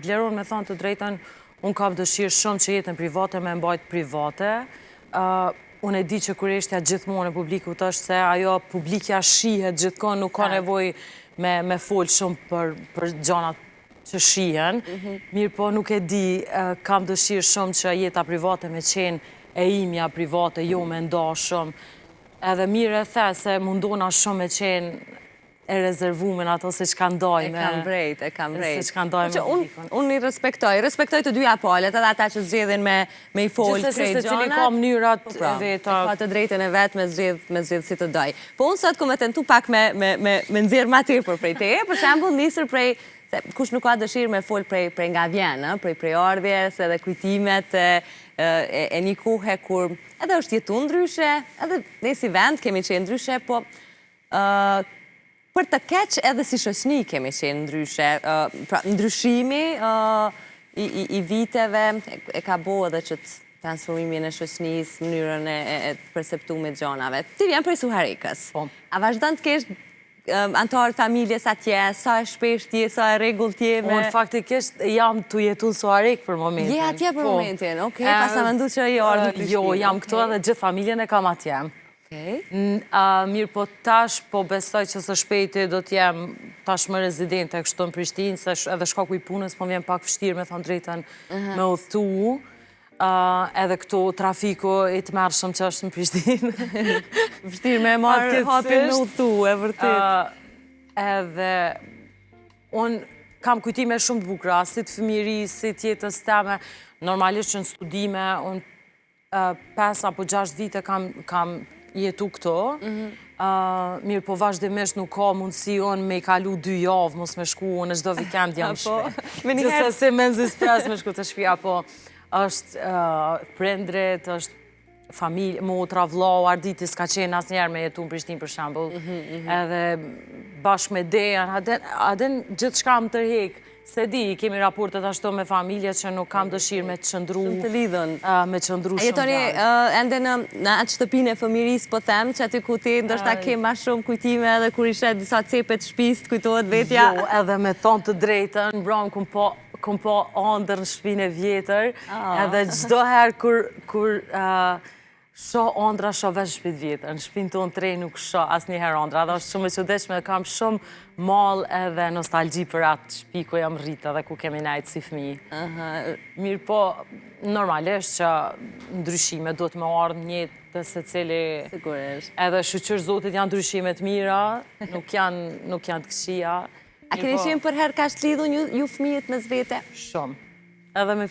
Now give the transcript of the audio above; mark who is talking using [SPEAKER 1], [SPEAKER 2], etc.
[SPEAKER 1] Bleron me thonë të drejtën, unë kam dëshirë shumë që jetën private me mbajt private. Unë e di që kureshtja gjithmonë e publikut është se ajo publikja shihet gjithkohë, nuk ka nevoj me folë shumë për gjanat që shihen. Mirë po nuk e di, kam dëshirë shumë që jeta private me qenë e imja private, jo me nda shumë. Edhe mirë e the se mundona shumë me qenë e rezervumen ato se që ka ndoj me...
[SPEAKER 2] E kam vrejt.
[SPEAKER 1] Se që ka ndoj me publikon.
[SPEAKER 2] Unë i respektoj të dyja palet, edhe ata që zgjedhin me i folë prej
[SPEAKER 1] Gjithsesi se cili
[SPEAKER 2] gjanat.
[SPEAKER 1] ka mënyrat e veta.
[SPEAKER 2] Ka të drejtën e vetë me zgjedh si të doj. Po unë sot ku me tentu pak me nxjerr ma tepër prej teje, për shembull nisër prej, kush nuk ka dëshirë me folë prej nga vjen, prej ardhjes edhe kujtimet e një kohe kur edhe është jetu ndryshe, edhe ne si vend kemi qenë ndryshe, po për të keq edhe si shoqni kemi qenë ndryshe. Pra, ndryshimi i viteve e ka bo edhe që të transformimin e shoqnis, mënyrën e perceptumit gjanave. Ti vjen prej Suharikës. A vazhdon të kesh antarë familjes atje, sa e shpesh tje, sa e regull tje me...
[SPEAKER 1] Unë faktikisht jam të jetu në Suharik për momentin.
[SPEAKER 2] Je atje për momentin, okej, pas a mendu që i ardhë në Prishtinë.
[SPEAKER 1] Jo, jam këto edhe gjithë familjen e kam atje. Mirë po tash, po besoj që së shpejti do t'jem tash më rezidente kështu në Prishtinë, se edhe shkaku i punës, po vjen pak vështirë me thonë drejten me udhëtu. Edhe këto trafiku i të mërshëm që është në Prishtinë.
[SPEAKER 2] Vështirë me marë hapin me udhëtu, e vërtet.
[SPEAKER 1] Edhe unë kam kujtime shumë të bukra, si të fëmiri, si të jetës teme. Normalisht që në studime, unë 5 apo 6 vite kam jetu këto. Mirë po vazhdimisht nuk ka mundësi unë me i kalu 2 javë, mos me shku, unë çdo vikend jam shpe. Gjithse se me nëzis pres me shku të shpia, po është prindrit, është familje, motra, vllau, arditi s'ka qenë asë njerë me jetu në Prishtinë për shembull. Edhe bashkë me Dejan, adin gjithë shka më tërhek. Se di, kemi raportet ashtu me familje që nuk kam dëshirë me qëndru...
[SPEAKER 2] Shumë të lidhën.
[SPEAKER 1] Me qëndru shumë
[SPEAKER 2] jetoni ende në atë shtëpinë e fëmiris, po them, që aty ku ti ndoshta ke ma shumë kujtime edhe kur ishe disa cepet shpis të kujtohet vetja.
[SPEAKER 1] Jo, edhe me thonë të drejtën, në bram këm po andër në shpinë e vjetër, edhe gjdo herë kur sho andra, sho vesh shpit vjetër. Në shpinë tonë të rej nuk sho asë një herë andra, dhe është shumë e qëdeshme, kam shumë mal edhe nostalgji për atë shpi ku jam rritë dhe ku kemi najtë si fëmi. Mirë po, normalisht që ndryshime do të me ardhë njëtë të se cili...
[SPEAKER 2] Sigurisht.
[SPEAKER 1] Edhe shqyqër zotit janë ndryshimet mira, nuk janë të këshia.
[SPEAKER 2] A keni qenë për herë ka shtë lidhun ju fëmijët me zvete?
[SPEAKER 1] Shumë. Edhe me